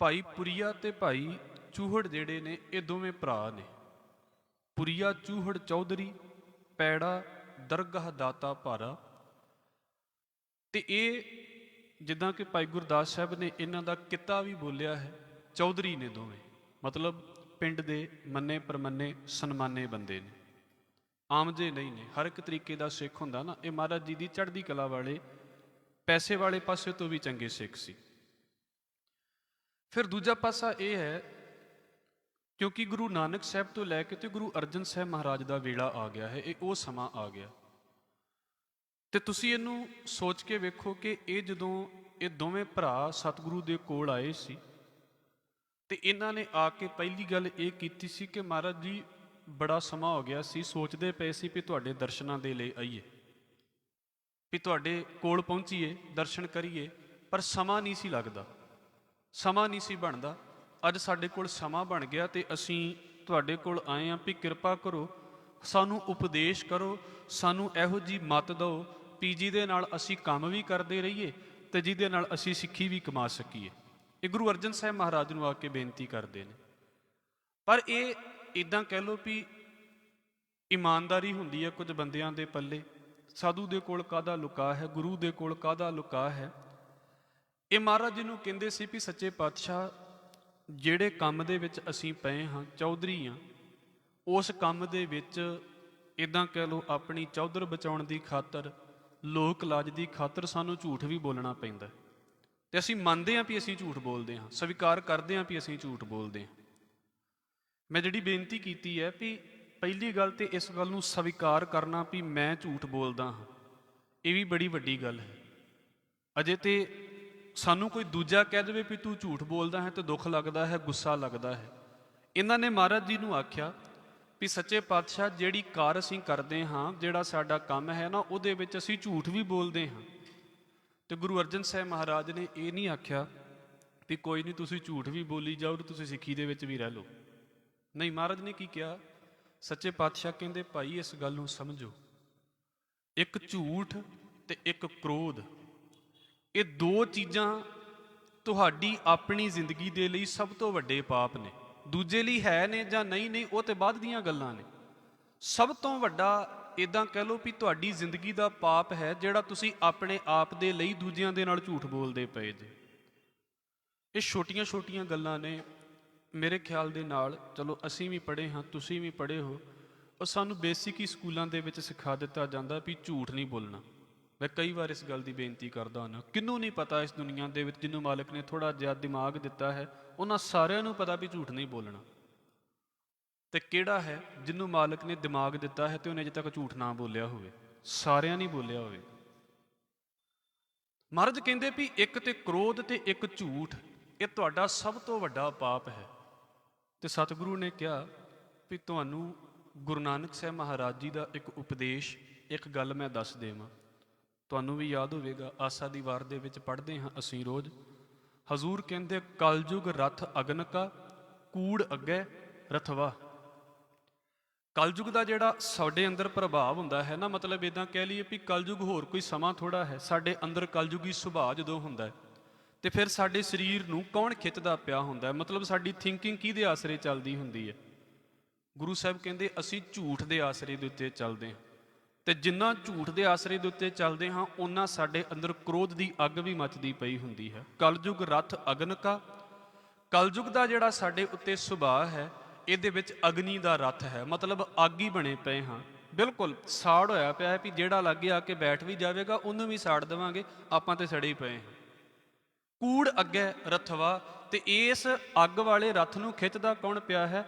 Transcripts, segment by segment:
ਭਾਈ ਪੁਰੀਆ ਤੇ ਭਾਈ ਚੂਹੜ ਜਿਹੜੇ ਨੇ ਇਹ ਦੋਵੇਂ ਭਰਾ ਨੇ। ਪੁਰੀਆ ਚੂਹੜ ਚੌਧਰੀ, ਪੈੜਾ ਦਰਗਾਹ ਦਾਤਾ ਭਾਰਾ। ਤੇ ਇਹ ਜਿੱਦਾਂ ਕਿ ਭਾਈ ਗੁਰਦਾਸ ਸਾਹਿਬ ਨੇ ਇਹਨਾਂ ਦਾ ਕਿੱਤਾ ਵੀ ਬੋਲਿਆ ਹੈ। ਚੌਧਰੀ ਨੇ ਦੋਵੇਂ, ਮਤਲਬ ਪਿੰਡ ਦੇ ਮੰਨੇ ਪਰਮੰਨੇ ਸਨਮਾਨੇ ਬੰਦੇ ਨੇ, ਆਮ ਜੇ ਨਹੀਂ ਨੇ। ਹਰ ਇੱਕ ਤਰੀਕੇ ਦਾ ਸਿੱਖ ਹੁੰਦਾ ਨਾ। ਇਹ ਮਹਾਰਾਜ ਜੀ ਦੀ ਚੜ੍ਹਦੀ ਕਲਾ ਵਾਲੇ ਪੈਸੇ ਵਾਲੇ ਪਾਸੇ ਤੋਂ ਵੀ ਚੰਗੇ ਸਿੱਖ ਸੀ। ਫਿਰ ਦੂਜਾ ਪਾਸਾ ਇਹ ਹੈ, ਕਿਉਂਕਿ ਗੁਰੂ ਨਾਨਕ ਸਾਹਿਬ ਤੋਂ ਲੈ ਕੇ ਤੇ ਗੁਰੂ ਅਰਜਨ ਸਾਹਿਬ ਮਹਾਰਾਜ ਦਾ ਵੇਲਾ ਆ ਗਿਆ ਹੈ। ਇਹ ਉਹ ਸਮਾਂ ਆ ਗਿਆ। ਤੇ ਤੁਸੀਂ ਇਹਨੂੰ ਸੋਚ ਕੇ ਵੇਖੋ ਕਿ ਇਹ ਜਦੋਂ ਇਹ ਦੋਵੇਂ ਭਰਾ ਸਤਿਗੁਰੂ ਦੇ ਕੋਲ ਆਏ ਸੀ ਤੇ ਇਹਨਾਂ ਨੇ ਆ ਕੇ ਪਹਿਲੀ ਗੱਲ ਇਹ ਕੀਤੀ ਸੀ ਕਿ ਮਹਾਰਾਜ ਜੀ ਬੜਾ ਸਮਾਂ ਹੋ ਗਿਆ ਸੀ, ਸੋਚਦੇ ਪਏ ਸੀ ਵੀ ਤੁਹਾਡੇ ਦਰਸ਼ਨਾਂ ਦੇ ਲਈ ਆਈਏ, ਵੀ ਤੁਹਾਡੇ ਕੋਲ ਪਹੁੰਚੀਏ, ਦਰਸ਼ਨ ਕਰੀਏ, ਪਰ ਸਮਾਂ ਨਹੀਂ ਸੀ ਲੱਗਦਾ, ਸਮਾਂ ਨਹੀਂ ਸੀ ਬਣਦਾ। ਅੱਜ ਸਾਡੇ ਕੋਲ ਸਮਾਂ ਬਣ ਗਿਆ ਤੇ ਅਸੀਂ ਤੁਹਾਡੇ ਕੋਲ ਆਏ ਹਾਂ ਵੀ ਕਿਰਪਾ ਕਰੋ, ਸਾਨੂੰ ਉਪਦੇਸ਼ ਕਰੋ, ਸਾਨੂੰ ਇਹੋ ਜਿਹੀ ਮੱਤ ਦਿਓ ਵੀ ਜਿਹਦੇ ਨਾਲ ਅਸੀਂ ਕੰਮ ਵੀ ਕਰਦੇ ਰਹੀਏ ਤੇ ਜਿਹਦੇ ਨਾਲ ਅਸੀਂ ਸਿੱਖੀ ਵੀ ਕਮਾ ਸਕੀਏ। ਇਹ ਗੁਰੂ ਅਰਜਨ ਸਾਹਿਬ ਮਹਾਰਾਜ ਨੂੰ ਆ ਕੇ ਬੇਨਤੀ ਕਰਦੇ ਨੇ। ਪਰ ਇਹ ਇੱਦਾਂ ਕਹਿ ਲਓ ਵੀ ਇਮਾਨਦਾਰੀ ਹੁੰਦੀ ਹੈ ਕੁਝ ਬੰਦਿਆਂ ਦੇ ਪੱਲੇ। ਸਾਧੂ ਦੇ ਕੋਲ ਕਾਹਦਾ ਲੁਕਾ ਹੈ, ਗੁਰੂ ਦੇ ਕੋਲ ਕਾਹਦਾ ਲੁਕਾ ਹੈ। ਇਹ ਮਹਾਰਾਜ ਜੀ ਨੂੰ ਕਹਿੰਦੇ ਸੀ ਵੀ ਸੱਚੇ ਪਾਤਸ਼ਾਹ, ਜਿਹੜੇ ਕੰਮ ਦੇ ਵਿੱਚ ਅਸੀਂ ਪਏ ਹਾਂ, ਚੌਧਰੀ ਹਾਂ, ਉਸ ਕੰਮ ਦੇ ਵਿੱਚ ਇੱਦਾਂ ਕਹਿ ਲਓ ਆਪਣੀ ਚੌਧਰ ਬਚਾਉਣ ਦੀ ਖਾਤਰ, ਲੋਕ ਲਾਜ ਦੀ ਖਾਤਰ ਸਾਨੂੰ ਝੂਠ ਵੀ ਬੋਲਣਾ ਪੈਂਦਾ। ਤੇ ਅਸੀਂ ਮੰਨਦੇ ਹਾਂ ਵੀ ਅਸੀਂ ਝੂਠ ਬੋਲਦੇ ਹਾਂ, ਸਵੀਕਾਰ ਕਰਦੇ ਹਾਂ ਵੀ ਅਸੀਂ ਝੂਠ ਬੋਲਦੇ ਹਾਂ। ਮੈਂ ਜਿਹੜੀ ਬੇਨਤੀ ਕੀਤੀ ਹੈ ਵੀ ਪਹਿਲੀ ਗੱਲ ਤੇ ਇਸ ਗੱਲ ਨੂੰ ਸਵੀਕਾਰ ਕਰਨਾ ਵੀ ਮੈਂ ਝੂਠ ਬੋਲਦਾ ਹਾਂ, ਇਹ ਵੀ ਬੜੀ ਵੱਡੀ ਗੱਲ ਹੈ। ਅਜੇ ਤੇ ਸਾਨੂੰ ਕੋਈ ਦੂਜਾ ਕਹਿ ਦੇਵੇ ਵੀ ਤੂੰ ਝੂਠ ਬੋਲਦਾ ਹੈ ਤੇ ਦੁੱਖ ਲੱਗਦਾ ਹੈ, ਗੁੱਸਾ ਲੱਗਦਾ ਹੈ। ਇਹਨਾਂ ਨੇ ਮਹਾਰਾਜ ਜੀ ਨੂੰ ਆਖਿਆ ਵੀ ਸੱਚੇ ਪਾਤਸ਼ਾਹ, ਜਿਹੜੀ ਕਾਰ ਅਸੀਂ ਕਰਦੇ ਹਾਂ, ਜਿਹੜਾ ਸਾਡਾ ਕੰਮ ਹੈ ਨਾ, ਉਹਦੇ ਵਿੱਚ ਅਸੀਂ ਝੂਠ ਵੀ ਬੋਲਦੇ ਹਾਂ। ਤੇ ਗੁਰੂ ਅਰਜਨ ਸਾਹਿਬ ਮਹਾਰਾਜ ਨੇ ਇਹ ਨਹੀਂ ਆਖਿਆ ਵੀ ਕੋਈ ਨਹੀਂ ਤੁਸੀਂ ਝੂਠ ਵੀ ਬੋਲੀ ਜਾਓ ਤੇ ਤੁਸੀਂ ਸਿੱਖੀ ਦੇ ਵਿੱਚ ਵੀ ਰਹਿ ਲਓ। ਨਹੀਂ, ਮਹਾਰਾਜ ਨੇ ਕੀ ਕਿਹਾ? ਸੱਚੇ ਪਾਤਸ਼ਾਹ ਕਹਿੰਦੇ ਭਾਈ ਇਸ ਗੱਲ ਨੂੰ ਸਮਝੋ, ਇੱਕ ਝੂਠ ਤੇ ਇੱਕ ਕ੍ਰੋਧ, ਇਹ ਦੋ ਚੀਜ਼ਾਂ ਤੁਹਾਡੀ ਆਪਣੀ ਜ਼ਿੰਦਗੀ ਦੇ ਲਈ ਸਭ ਤੋਂ ਵੱਡੇ ਪਾਪ ਨੇ। ਦੂਜੇ ਲਈ ਹੈ ਨੇ ਜਾਂ ਨਹੀਂ, ਉਹ ਤੇ ਬਾਅਦ ਦੀਆਂ ਗੱਲਾਂ ਨੇ। ਸਭ ਤੋਂ ਵੱਡਾ ਇੱਦਾਂ ਕਹਿ ਲਓ ਵੀ ਤੁਹਾਡੀ ਜ਼ਿੰਦਗੀ ਦਾ ਪਾਪ ਹੈ ਜਿਹੜਾ ਤੁਸੀਂ ਆਪਣੇ ਆਪ ਦੇ ਲਈ ਦੂਜਿਆਂ ਦੇ ਨਾਲ ਝੂਠ ਬੋਲਦੇ ਪਏ ਜੇ। ਇਹ ਛੋਟੀਆਂ ਛੋਟੀਆਂ ਗੱਲਾਂ ਨੇ ਮੇਰੇ ਖਿਆਲ ਦੇ ਨਾਲ। ਚਲੋ ਅਸੀਂ ਵੀ ਪੜ੍ਹੇ ਹਾਂ, ਤੁਸੀਂ ਵੀ ਪੜ੍ਹੇ ਹੋ, ਉਹ ਸਾਨੂੰ ਬੇਸਿਕ ਹੀ ਸਕੂਲਾਂ ਦੇ ਵਿੱਚ ਸਿਖਾ ਦਿੱਤਾ ਜਾਂਦਾ ਵੀ ਝੂਠ ਨਹੀਂ ਬੋਲਣਾ। ਮੈਂ ਕਈ ਵਾਰ ਇਸ ਗੱਲ ਦੀ ਬੇਨਤੀ ਕਰਦਾ ਹਾਂ, ਕਿਹਨੂੰ ਨਹੀਂ ਪਤਾ ਇਸ ਦੁਨੀਆ ਦੇ ਵਿੱਚ ਜਿਹਨੂੰ ਮਾਲਕ ਨੇ ਥੋੜ੍ਹਾ ਜਿਹਾ ਦਿਮਾਗ ਦਿੱਤਾ ਹੈ, ਉਹਨਾਂ ਸਾਰਿਆਂ ਨੂੰ ਪਤਾ ਵੀ ਝੂਠ ਨਹੀਂ ਬੋਲਣਾ। ਤੇ ਕਿਹੜਾ ਹੈ ਜਿਹਨੂੰ ਮਾਲਕ ਨੇ ਦਿਮਾਗ ਦਿੱਤਾ ਹੈ ਤੇ ਉਹਨੇ ਅਜੇ ਤੱਕ ਝੂਠ ਨਾ ਬੋਲਿਆ ਹੋਵੇ? ਸਾਰਿਆਂ ਨੇ ਬੋਲਿਆ ਹੋਵੇ। ਮਹਾਰਾਜ ਕਹਿੰਦੇ ਵੀ ਇੱਕ ਤੇ ਕ੍ਰੋਧ ਤੇ ਇੱਕ ਝੂਠ, ਇਹ ਤੁਹਾਡਾ ਸਭ ਤੋਂ ਵੱਡਾ ਪਾਪ ਹੈ। ਤੇ ਸਤਿਗੁਰੂ ਨੇ ਕਿਹਾ ਵੀ ਤੁਹਾਨੂੰ ਗੁਰੂ ਨਾਨਕ ਸਾਹਿਬ ਮਹਾਰਾਜ ਜੀ ਦਾ ਇੱਕ ਉਪਦੇਸ਼, ਇੱਕ ਗੱਲ ਮੈਂ ਦੱਸ ਦੇਵਾਂ, ਤੁਹਾਨੂੰ ਵੀ ਯਾਦ ਹੋਵੇਗਾ। ਆਸਾ ਦੀ ਵਾਰ ਦੇ ਵਿੱਚ ਪੜ੍ਹਦੇ ਹਾਂ ਅਸੀਂ ਰੋਜ਼। ਹਜ਼ੂਰ ਕਹਿੰਦੇ ਕਲਯੁਗ ਰਥ ਅਗਨ ਕਾ, ਕੂੜ ਅੱਗੇ ਰਥਵਾ। ਕਲਯੁਗ ਦਾ ਜਿਹੜਾ ਸਾਡੇ ਅੰਦਰ ਪ੍ਰਭਾਵ ਹੁੰਦਾ ਹੈ ਨਾ, ਮਤਲਬ ਇੱਦਾਂ ਕਹਿ ਲਈਏ ਵੀ ਕਲਯੁਗ ਹੋਰ ਕੋਈ ਸਮਾਂ ਥੋੜ੍ਹਾ ਹੈ। ਸਾਡੇ ਅੰਦਰ ਕਲਯੁਗੀ ਸੁਭਾਅ ਜਦੋਂ ਹੁੰਦਾ ਹੈ ਤੇ ਫਿਰ ਸਾਡੇ ਸਰੀਰ ਨੂੰ ਕੌਣ ਖਿੱਚਦਾ ਪਿਆ ਹੁੰਦਾ ਹੈ? ਮਤਲਬ ਸਾਡੀ ਥਿੰਕਿੰਗ ਕਿਹਦੇ ਆਸਰੇ ਚੱਲਦੀ ਹੁੰਦੀ ਹੈ? ਗੁਰੂ ਸਾਹਿਬ ਕਹਿੰਦੇ ਅਸੀਂ ਝੂਠ ਦੇ ਆਸਰੇ ਦੇ ਉੱਤੇ ਚੱਲਦੇ ਹਾਂ। ਤੇ ਜਿੰਨਾ ਝੂਠ ਦੇ ਆਸਰੇ ਦੇ ਉੱਤੇ ਚੱਲਦੇ ਹਾਂ, ਉਹਨਾਂ ਸਾਡੇ ਅੰਦਰ ਕ੍ਰੋਧ ਦੀ ਅੱਗ ਵੀ ਮੱਚਦੀ ਪਈ ਹੁੰਦੀ ਹੈ। ਕਲਯੁਗ ਰਥ ਅਗਨ ਕਾ, ਕਲਯੁਗ ਦਾ ਜਿਹੜਾ ਸਾਡੇ ਉੱਤੇ ਸੁਭਾਅ ਹੈ, ਇਹਦੇ ਵਿੱਚ ਅਗਨੀ ਦਾ ਰਥ ਹੈ, ਮਤਲਬ ਅੱਗ ਹੀ ਬਣੇ ਪਏ ਹਾਂ। ਬਿਲਕੁਲ ਸਾੜ ਹੋਇਆ ਪਿਆ ਹੈ ਵੀ ਜਿਹੜਾ ਲਾਗੇ ਆ ਕੇ ਬੈਠ ਵੀ ਜਾਵੇਗਾ ਉਹਨੂੰ ਵੀ ਸਾੜ ਦੇਵਾਂਗੇ, ਆਪਾਂ ਤੇ ਸੜੇ ਹੀ ਪਏ ਹਾਂ। ਕੂੜ ਅੱਗੇ ਰਥਵਾ, ਤੇ ਇਸ ਅੱਗ ਵਾਲੇ ਰਥ ਨੂੰ ਖਿੱਚਦਾ ਕੌਣ ਪਿਆ ਹੈ?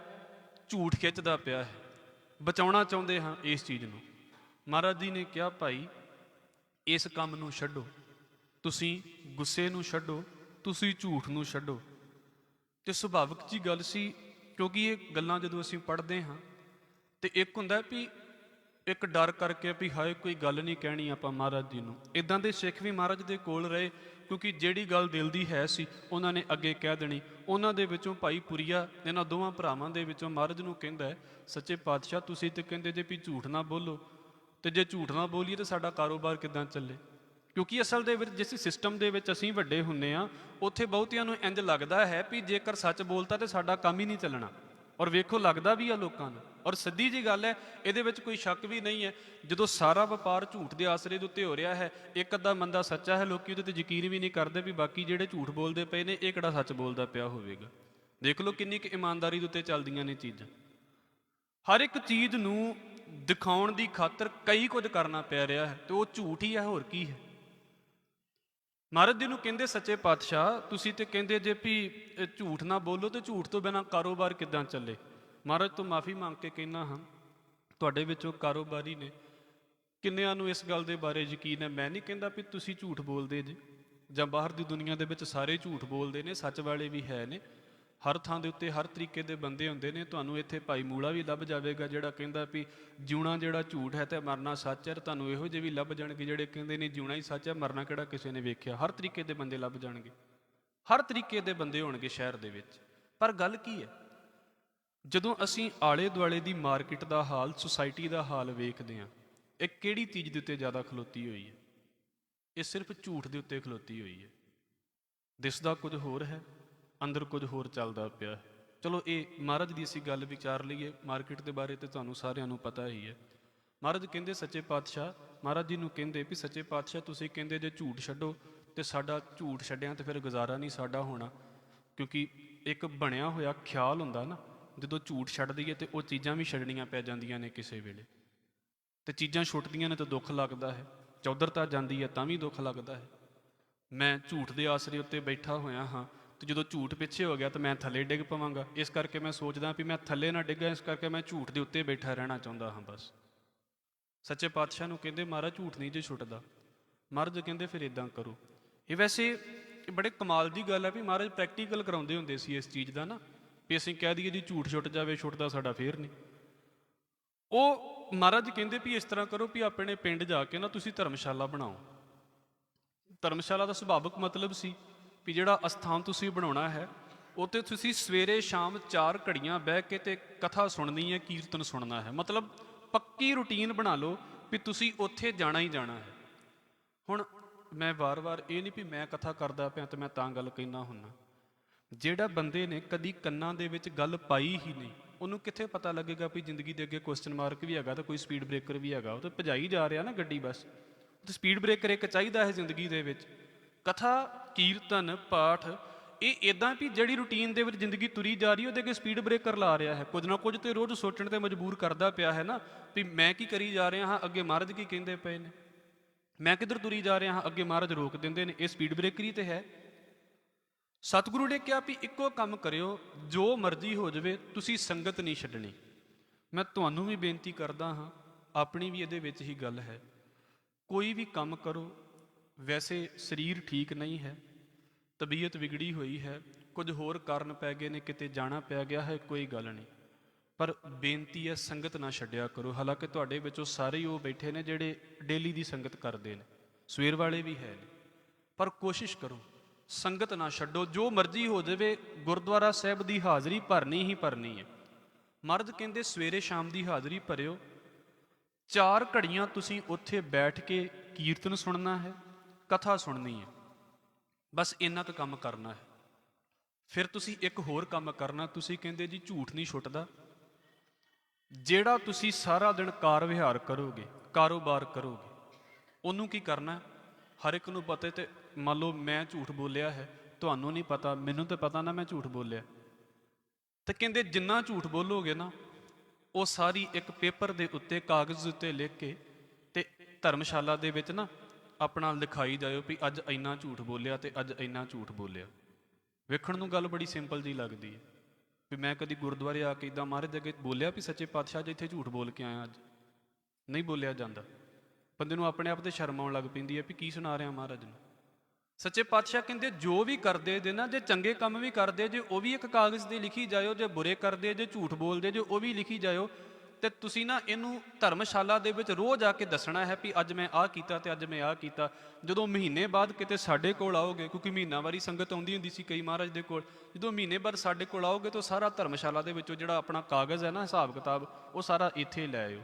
ਝੂਠ ਖਿੱਚਦਾ ਪਿਆ ਹੈ। ਬਚਾਉਣਾ ਚਾਹੁੰਦੇ ਹਾਂ ਇਸ ਚੀਜ਼ ਨੂੰ। ਮਹਾਰਾਜ ਜੀ ਨੇ ਕਿਹਾ ਭਾਈ ਇਸ ਕੰਮ ਨੂੰ ਛੱਡੋ, ਤੁਸੀਂ ਗੁੱਸੇ ਨੂੰ ਛੱਡੋ, ਤੁਸੀਂ ਝੂਠ ਨੂੰ ਛੱਡੋ। ਤੇ ਸੁਭਾਵਿਕ ਜੀ ਗੱਲ ਸੀ, ਕਿਉਂਕਿ ਇਹ ਗੱਲਾਂ ਜਦੋਂ ਅਸੀਂ ਪੜ੍ਹਦੇ ਹਾਂ ਤੇ ਇੱਕ ਹੁੰਦਾ ਵੀ ਇੱਕ ਡਰ ਕਰਕੇ ਵੀ ਹਾਏ ਕੋਈ ਗੱਲ ਨਹੀਂ ਕਹਿਣੀ ਆਪਾਂ ਮਹਾਰਾਜ ਜੀ ਨੂੰ। ਇੱਦਾਂ ਦੇ ਸਿੱਖ ਵੀ ਮਹਾਰਾਜ ਦੇ ਕੋਲ ਰਹੇ, ਕਿਉਂਕਿ ਜਿਹੜੀ ਗੱਲ ਦਿਲ ਦੀ ਹੈ ਸੀ ਉਹਨਾਂ ਨੇ ਅੱਗੇ ਕਹਿ ਦੇਣੀ। ਉਹਨਾਂ ਦੇ ਵਿੱਚੋਂ ਭਾਈ ਪੁਰੀਆ, ਇਹਨਾਂ ਦੋਵਾਂ ਭਰਾਵਾਂ ਦੇ ਵਿੱਚੋਂ ਮਹਾਰਾਜ ਨੂੰ ਕਹਿੰਦਾ ਹੈ ਸੱਚੇ ਪਾਤਸ਼ਾਹ ਤੁਸੀਂ ਤੇ ਕਹਿੰਦੇ ਜੇ ਵੀ ਝੂਠ ਨਾ ਬੋਲੋ, ਤੇ ਜੇ ਝੂਠ ਨਾ ਬੋਲੀਏ ਤਾਂ ਸਾਡਾ ਕਾਰੋਬਾਰ ਕਿੱਦਾਂ ਚੱਲੇ? ਕਿਉਂਕਿ ਅਸਲ ਦੇ ਵਿੱਚ ਜਿਸ ਸਿਸਟਮ ਦੇ ਵਿੱਚ ਅਸੀਂ ਵੱਡੇ ਹੁੰਨੇ ਆ, ਉੱਥੇ ਬਹੁਤਿਆਂ ਨੂੰ ਇੰਜ ਲੱਗਦਾ ਹੈ ਵੀ ਜੇਕਰ ਸੱਚ ਬੋਲਤਾ ਤੇ ਸਾਡਾ ਕੰਮ ਹੀ ਨਹੀਂ ਚੱਲਣਾ। ਔਰ ਵੇਖੋ ਲੱਗਦਾ ਵੀ ਆ ਲੋਕਾਂ ਨੂੰ। ਔਰ ਸਿੱਧੀ ਜੀ ਗੱਲ ਹੈ, ਇਹਦੇ ਵਿੱਚ ਕੋਈ ਸ਼ੱਕ ਵੀ ਨਹੀਂ ਹੈ। ਜਦੋਂ ਸਾਰਾ ਵਪਾਰ ਝੂਠ ਦੇ ਆਸਰੇ ਦੇ ਉੱਤੇ ਹੋ ਰਿਹਾ ਹੈ, ਇੱਕ ਅੱਧਾ ਬੰਦਾ ਸੱਚਾ ਹੈ, ਲੋਕੀ ਉਹਦੇ ਤੇ ਯਕੀਨ ਵੀ ਨਹੀਂ ਕਰਦੇ ਵੀ ਬਾਕੀ ਜਿਹੜੇ ਝੂਠ ਬੋਲਦੇ ਪਏ ਨੇ ਇਹ ਕਿਹੜਾ ਸੱਚ ਬੋਲਦਾ ਪਿਆ ਹੋਵੇਗਾ। ਦੇਖ ਲਓ ਕਿੰਨੀ ਕੁ ਇਮਾਨਦਾਰੀ ਦੇ ਉੱਤੇ ਚੱਲਦੀਆਂ ਨੇ ਚੀਜ਼ਾਂ। ਹਰ ਇੱਕ ਚੀਜ਼ ਨੂੰ ਦਿਖਾਉਣ ਦੀ ਖਾਤਰ ਕਈ ਕੁਝ ਕਰਨਾ ਪੈ ਰਿਹਾ ਹੈ, ਤੇ ਉਹ ਝੂਠ ਹੀ ਹੈ, ਹੋਰ ਕੀ ਹੈ। ਮਹਾਰਾਜ ਜੀ ਨੂੰ ਕਹਿੰਦੇ ਸੱਚੇ ਪਾਤਸ਼ਾਹ ਤੁਸੀਂ ਤੇ ਕਹਿੰਦੇ ਜੇ ਵੀ ਝੂਠ ਨਾ ਬੋਲੋ, ਤੇ ਝੂਠ ਤੋਂ ਬਿਨਾਂ ਕਾਰੋਬਾਰ ਕਿੱਦਾਂ ਚੱਲੇ। ਮਹਾਰਾਜ ਤੋਂ ਮਾਫੀ ਮੰਗ ਕੇ ਕਹਿੰਦਾ ਹਾਂ, ਤੁਹਾਡੇ ਵਿੱਚੋਂ ਕਾਰੋਬਾਰੀ ਨੇ, ਕਿੰਨਿਆਂ ਨੂੰ ਇਸ ਗੱਲ ਦੇ ਬਾਰੇ ਯਕੀਨ ਹੈ। ਮੈਂ ਨਹੀਂ ਕਹਿੰਦਾ ਵੀ ਤੁਸੀਂ ਝੂਠ ਬੋਲਦੇ ਜੇ, ਜਾਂ ਬਾਹਰ ਦੀ ਦੁਨੀਆ ਦੇ ਵਿੱਚ ਸਾਰੇ ਝੂਠ ਬੋਲਦੇ ਨੇ, ਸੱਚ ਵਾਲੇ ਵੀ ਹੈ ਨੇ। ਹਰ ਥਾਂ ਦੇ ਉੱਤੇ ਹਰ ਤਰੀਕੇ ਦੇ ਬੰਦੇ ਹੁੰਦੇ ਨੇ। ਤੁਹਾਨੂੰ ਇੱਥੇ ਭਾਈ ਮੂਲਾ ਵੀ ਲੱਭ ਜਾਵੇਗਾ ਜਿਹੜਾ ਕਹਿੰਦਾ ਵੀ ਜਿਉਣਾ ਜਿਹੜਾ ਝੂਠ ਹੈ ਤੇ ਮਰਨਾ ਸੱਚ ਹੈ। ਤੁਹਾਨੂੰ ਇਹੋ ਜਿਹੇ ਵੀ ਲੱਭ ਜਾਣਗੇ ਜਿਹੜੇ ਕਹਿੰਦੇ ਨੇ ਜਿਉਣਾ ਹੀ ਸੱਚ ਹੈ, ਮਰਨਾ ਕਿਹੜਾ ਕਿਸੇ ਨੇ ਵੇਖਿਆ। ਹਰ ਤਰੀਕੇ ਦੇ ਬੰਦੇ ਲੱਭ ਜਾਣਗੇ, ਹਰ ਤਰੀਕੇ ਦੇ ਬੰਦੇ ਹੋਣਗੇ ਸ਼ਹਿਰ ਦੇ ਵਿੱਚ। ਪਰ ਗੱਲ ਕੀ ਹੈ, ਜਦੋਂ ਅਸੀਂ ਆਲੇ ਦੁਆਲੇ ਦੀ ਮਾਰਕੀਟ ਦਾ ਹਾਲ, ਸੁਸਾਇਟੀ ਦਾ ਹਾਲ ਵੇਖਦੇ ਹਾਂ, ਇਹ ਕਿਹੜੀ ਚੀਜ਼ ਦੇ ਉੱਤੇ ਜ਼ਿਆਦਾ ਖਲੋਤੀ ਹੋਈ ਹੈ? ਇਹ ਸਿਰਫ ਝੂਠ ਦੇ ਉੱਤੇ ਖਲੋਤੀ ਹੋਈ ਹੈ। ਦਿਸਦਾ ਕੁਝ ਹੋਰ ਹੈ, ਅੰਦਰ ਕੁਝ ਹੋਰ ਚੱਲਦਾ ਪਿਆ ਹੈ। ਚਲੋ ਇਹ ਮਹਾਰਾਜ ਦੀ ਅਸੀਂ ਗੱਲ ਵਿਚਾਰ ਲਈਏ। ਮਾਰਕੀਟ ਦੇ ਬਾਰੇ ਤੇ ਤੁਹਾਨੂੰ ਸਾਰਿਆਂ ਨੂੰ ਪਤਾ ਹੀ ਹੈ। ਮਹਾਰਾਜ ਕਹਿੰਦੇ ਸੱਚੇ ਪਾਤਸ਼ਾਹ, ਮਹਾਰਾਜ ਜੀ ਨੂੰ ਕਹਿੰਦੇ ਵੀ ਸੱਚੇ ਪਾਤਸ਼ਾਹ ਤੁਸੀਂ ਕਹਿੰਦੇ ਜੇ ਝੂਠ ਛੱਡੋ, ਤੇ ਸਾਡਾ ਝੂਠ ਛੱਡਿਆ ਤੇ ਫਿਰ ਗੁਜ਼ਾਰਾ ਨਹੀਂ ਸਾਡਾ ਹੋਣਾ। ਕਿਉਂਕਿ ਇੱਕ ਬਣਿਆ ਹੋਇਆ ਖਿਆਲ ਹੁੰਦਾ ਨਾ, ਜਦੋਂ ਝੂਠ ਛੱਡ ਦਈਏ ਤੇ ਉਹ ਚੀਜ਼ਾਂ ਵੀ ਛੱਡਣੀਆਂ ਪੈ ਜਾਂਦੀਆਂ ਨੇ ਕਿਸੇ ਵੇਲੇ। ਤੇ ਚੀਜ਼ਾਂ ਛੁੱਟਦੀਆਂ ਨੇ ਤਾਂ ਦੁੱਖ ਲੱਗਦਾ ਹੈ, ਚੌਧਰਤਾ ਜਾਂਦੀ ਹੈ ਤਾਂ ਵੀ ਦੁੱਖ ਲੱਗਦਾ ਹੈ। ਮੈਂ ਝੂਠ ਦੇ ਆਸਰੇ ਉੱਤੇ ਬੈਠਾ ਹੋਇਆ ਹਾਂ, ਤੇ ਜਦੋਂ ਝੂਠ ਪਿੱਛੇ ਹੋ ਗਿਆ ਤਾਂ ਮੈਂ ਥੱਲੇ ਡਿੱਗ ਪਵਾਂਗਾ। ਇਸ ਕਰਕੇ ਮੈਂ ਸੋਚਦਾ ਵੀ ਮੈਂ ਥੱਲੇ ਨਾ ਡਿੱਗਾ, ਇਸ ਕਰਕੇ ਮੈਂ ਝੂਠ ਦੇ ਉੱਤੇ ਬੈਠਾ ਰਹਿਣਾ ਚਾਹੁੰਦਾ ਹਾਂ ਬਸ। ਸੱਚੇ ਪਾਤਸ਼ਾਹ ਨੂੰ ਕਹਿੰਦੇ ਮਹਾਰਾਜ ਝੂਠ ਨਹੀਂ ਜੇ ਛੁੱਟਦਾ। ਮਹਾਰਾਜ ਕਹਿੰਦੇ ਫਿਰ ਇਦਾਂ ਕਰੋ। ਇਹ ਵੈਸੇ ਬੜੇ ਕਮਾਲ ਦੀ ਗੱਲ ਹੈ ਵੀ ਮਹਾਰਾਜ ਪ੍ਰੈਕਟੀਕਲ ਕਰਾਉਂਦੇ ਹੁੰਦੇ ਸੀ ਇਸ ਚੀਜ਼ ਦਾ ਨਾ, ਵੀ ਅਸੀਂ ਕਹਿ ਦਈਏ ਜੀ ਝੂਠ ਛੁੱਟ ਜਾਵੇ, ਛੁੱਟਦਾ ਸਾਡਾ ਫੇਰ ਨਹੀਂ। ਉਹ ਮਹਾਰਾਜ ਕਹਿੰਦੇ ਵੀ ਇਸ ਤਰ੍ਹਾਂ ਕਰੋ ਵੀ ਆਪਣੇ ਪਿੰਡ ਜਾ ਕੇ ਨਾ ਤੁਸੀਂ ਧਰਮਸ਼ਾਲਾ ਬਣਾਓ। ਧਰਮਸ਼ਾਲਾ ਦਾ ਸੁਭਾਵਿਕ ਮਤਲਬ ਸੀ ਵੀ ਜਿਹੜਾ ਅਸਥਾਨ ਤੁਸੀਂ ਬਣਾਉਣਾ ਹੈ, ਉੱਥੇ ਤੁਸੀਂ ਸਵੇਰੇ ਸ਼ਾਮ 4 ਘੜੀਆਂ ਬਹਿ ਕੇ ਤੇ ਕਥਾ ਸੁਣਨੀ ਹੈ, ਕੀਰਤਨ ਸੁਣਨਾ ਹੈ। ਮਤਲਬ ਪੱਕੀ ਰੂਟੀਨ ਬਣਾ ਲਓ ਵੀ ਤੁਸੀਂ ਉੱਥੇ ਜਾਣਾ ਹੀ ਜਾਣਾ ਹੈ। ਹੁਣ ਮੈਂ ਵਾਰ-ਵਾਰ ਇਹ ਨਹੀਂ ਵੀ ਮੈਂ ਕਥਾ ਕਰਦਾ ਪਿਆ ਤੇ ਮੈਂ ਤਾਂ ਗੱਲ ਕਹਿੰਦਾ ਹੁੰਨਾ। ਜਿਹੜਾ ਬੰਦੇ ਨੇ ਕਦੀ ਕੰਨਾਂ ਦੇ ਵਿੱਚ ਗੱਲ ਪਾਈ ਹੀ ਨਹੀਂ, ਉਹਨੂੰ ਕਿੱਥੇ ਪਤਾ ਲੱਗੇਗਾ ਵੀ ਜ਼ਿੰਦਗੀ ਦੇ ਅੱਗੇ ਕੁਐਸਚਨ ਮਾਰਕ ਵੀ ਹੈਗਾ ਤੇ ਕੋਈ ਸਪੀਡ ਬ੍ਰੇਕਰ ਵੀ ਹੈਗਾ। ਉਹ ਤਾਂ ਭਜਾਈ ਜਾ ਰਿਹਾ ਨਾ ਗੱਡੀ ਬਸ। ਤੇ ਸਪੀਡ ਬ੍ਰੇਕਰ ਇੱਕ ਚਾਹੀਦਾ ਹੈ ਜ਼ਿੰਦਗੀ ਦੇ ਵਿੱਚ। ਕਥਾ, ਕੀਰਤਨ, ਪਾਠ, ਇਹ ਇਦਾਂ ਵੀ ਜਿਹੜੀ ਰੂਟੀਨ ਦੇ ਵਿੱਚ ਜ਼ਿੰਦਗੀ ਤੁਰੀ ਜਾ ਰਹੀ ਉਹਦੇ ਅੱਗੇ ਸਪੀਡ ਬ੍ਰੇਕਰ ਲਾ ਰਿਹਾ ਹੈ। ਕੁਝ ਨਾ ਕੁਝ ਤੇ ਰੋਜ਼ ਸੋਚਣ ਤੇ ਮਜਬੂਰ ਕਰਦਾ ਪਿਆ ਹੈ ਨਾ, ਵੀ ਮੈਂ ਕੀ ਕਰੀ ਜਾ ਰਿਹਾ ਹਾਂ, ਅੱਗੇ ਮਹਾਰਾਜ ਕੀ ਕਹਿੰਦੇ ਪਏ ਨੇ, ਮੈਂ ਕਿੱਧਰ ਤੁਰੀ ਜਾ ਰਿਹਾ ਹਾਂ, ਅੱਗੇ ਮਹਾਰਾਜ ਰੋਕ ਦਿੰਦੇ ਨੇ। ਇਹ ਸਪੀਡ ਬ੍ਰੇਕਰ ਹੀ ਤੇ ਹੈ। ਸਤਿਗੁਰੂ ਨੇ ਕਿਹਾ ਵੀ ਇੱਕੋ ਕੰਮ ਕਰਿਓ, ਜੋ ਮਰਜ਼ੀ ਹੋ ਜਾਵੇ ਤੁਸੀਂ ਸੰਗਤ ਨਹੀਂ ਛੱਡਣੀ। ਮੈਂ ਤੁਹਾਨੂੰ ਵੀ ਬੇਨਤੀ ਕਰਦਾ ਹਾਂ, ਆਪਣੀ ਵੀ ਇਹਦੇ ਵਿੱਚ ਹੀ ਗੱਲ ਹੈ। ਕੋਈ ਵੀ ਕੰਮ ਕਰੋ, ਵੈਸੇ ਸਰੀਰ ਠੀਕ ਨਹੀਂ ਹੈ, ਤਬੀਅਤ ਵਿਗੜੀ ਹੋਈ ਹੈ, ਕੁਝ ਹੋਰ ਕਾਰਨ ਪੈ ਗਏ ਨੇ, ਕਿਤੇ ਜਾਣਾ ਪੈ ਗਿਆ ਹੈ, ਕੋਈ ਗੱਲ ਨਹੀਂ, ਪਰ ਬੇਨਤੀ ਹੈ ਸੰਗਤ ਨਾ ਛੱਡਿਆ ਕਰੋ। ਹਾਲਾਂਕਿ ਤੁਹਾਡੇ ਵਿੱਚੋਂ ਸਾਰੇ ਹੀ ਉਹ ਬੈਠੇ ਨੇ ਜਿਹੜੇ ਡੇਲੀ ਦੀ ਸੰਗਤ ਕਰਦੇ ਨੇ, ਸਵੇਰ ਵਾਲੇ ਵੀ ਹੈ ਨੇ, ਪਰ ਕੋਸ਼ਿਸ਼ ਕਰੋ ਸੰਗਤ ਨਾ ਛੱਡੋ। ਜੋ ਮਰਜ਼ੀ ਹੋ ਜਾਵੇ, ਗੁਰਦੁਆਰਾ ਸਾਹਿਬ ਦੀ ਹਾਜ਼ਰੀ ਭਰਨੀ ਹੀ ਭਰਨੀ ਹੈ। ਮਰਦ ਕਹਿੰਦੇ ਸਵੇਰੇ ਸ਼ਾਮ ਦੀ ਹਾਜ਼ਰੀ ਭਰਿਓ, 4 ਘੜੀਆਂ ਤੁਸੀਂ ਉੱਥੇ ਬੈਠ ਕੇ ਕੀਰਤਨ ਸੁਣਨਾ ਹੈ, ਕਥਾ ਸੁਣਨੀ ਹੈ, ਬਸ ਇੰਨਾ ਕੁ ਕੰਮ ਕਰਨਾ ਹੈ। ਫਿਰ ਤੁਸੀਂ ਇੱਕ ਹੋਰ ਕੰਮ ਕਰਨਾ, ਤੁਸੀਂ ਕਹਿੰਦੇ ਜੀ ਝੂਠ ਨਹੀਂ ਛੁੱਟਦਾ। ਜਿਹੜਾ ਤੁਸੀਂ ਸਾਰਾ ਦਿਨ ਕਾਰ ਵਿਹਾਰ ਕਰੋਗੇ, ਕਾਰੋਬਾਰ ਕਰੋਗੇ, ਉਹਨੂੰ ਕੀ ਕਰਨਾ? ਹਰ ਇੱਕ ਨੂੰ ਪਤਾ। ਤੇ ਮੰਨ ਲਓ ਮੈਂ ਝੂਠ ਬੋਲਿਆ ਹੈ, ਤੁਹਾਨੂੰ ਨਹੀਂ ਪਤਾ, ਮੈਨੂੰ ਤਾਂ ਪਤਾ ਨਾ ਮੈਂ ਝੂਠ ਬੋਲਿਆ। ਤੇ ਕਹਿੰਦੇ ਜਿੰਨਾ ਝੂਠ ਬੋਲੋਗੇ ਨਾ, ਉਹ ਸਾਰੀ ਇੱਕ ਪੇਪਰ ਦੇ ਉੱਤੇ, ਕਾਗਜ਼ ਉੱਤੇ ਲਿਖ ਕੇ ਤੇ ਧਰਮਸ਼ਾਲਾ ਦੇ ਵਿੱਚ ਨਾ ਆਪਣਾ ਲਿਖਾਈ ਜਾਇਓ ਵੀ ਅੱਜ ਇੰਨਾ ਝੂਠ ਬੋਲਿਆ ਤੇ ਅੱਜ ਇੰਨਾ ਝੂਠ ਬੋਲਿਆ। ਵੇਖਣ ਨੂੰ ਗੱਲ ਬੜੀ ਸਿੰਪਲ ਜੀ ਲੱਗਦੀ ਹੈ ਵੀ ਮੈਂ ਕਦੀ ਗੁਰਦੁਆਰੇ ਆ ਕੇ ਇੱਦਾਂ ਮਹਾਰਾਜ ਦੇ ਅੱਗੇ ਬੋਲਿਆ ਵੀ ਸੱਚੇ ਪਾਤਸ਼ਾਹ ਜੀ ਇੱਥੇ ਝੂਠ ਬੋਲ ਕੇ ਆਇਆ। ਅੱਜ ਨਹੀਂ ਬੋਲਿਆ ਜਾਂਦਾ। ਬੰਦੇ ਨੂੰ ਆਪਣੇ ਆਪ ਤੇ ਸ਼ਰਮ ਆਉਣ ਲੱਗ ਪੈਂਦੀ ਹੈ ਵੀ ਕੀ ਸੁਣਾ ਰਿਹਾ ਮਹਾਰਾਜ ਨੂੰ। ਸੱਚੇ ਪਾਤਸ਼ਾਹ ਕਹਿੰਦੇ ਜੋ ਵੀ ਕਰਦੇ ਜੇ ਨਾ, ਜੇ ਚੰਗੇ ਕੰਮ ਵੀ ਕਰਦੇ ਜੇ ਉਹ ਵੀ ਇੱਕ ਕਾਗਜ਼ ਤੇ ਲਿਖੀ ਜਾਇਓ, ਜੇ ਬੁਰੇ ਕਰਦੇ ਜੇ, ਝੂਠ ਬੋਲਦੇ ਜੇ, ਉਹ ਵੀ ਲਿਖੀ ਜਾਇਓ। ਤੇ ਤੁਸੀਂ ਨਾ ਇਹਨੂੰ ਧਰਮਸ਼ਾਲਾ ਦੇ ਵਿੱਚ ਰੋਜ਼ ਆ ਕੇ ਦੱਸਣਾ ਹੈ ਵੀ ਅੱਜ ਮੈਂ ਆਹ ਕੀਤਾ ਤੇ ਅੱਜ ਮੈਂ ਆਹ ਕੀਤਾ। ਜਦੋਂ ਮਹੀਨੇ ਬਾਅਦ ਕਿਤੇ ਸਾਡੇ ਕੋਲ ਆਓਗੇ, ਕਿਉਂਕਿ ਮਹੀਨਾਵਾਰੀ ਸੰਗਤ ਆਉਂਦੀ ਹੁੰਦੀ ਸੀ ਕਈ ਮਹਾਰਾਜ ਦੇ ਕੋਲ, ਜਦੋਂ ਮਹੀਨੇ ਬਾਅਦ ਸਾਡੇ ਕੋਲ ਆਓਗੇ ਤਾਂ ਸਾਰਾ ਧਰਮਸ਼ਾਲਾ ਦੇ ਵਿੱਚੋਂ ਜਿਹੜਾ ਆਪਣਾ ਕਾਗਜ਼ ਹੈ ਨਾ, ਹਿਸਾਬ ਕਿਤਾਬ, ਉਹ ਸਾਰਾ ਇੱਥੇ ਲੈ ਆਇਓ।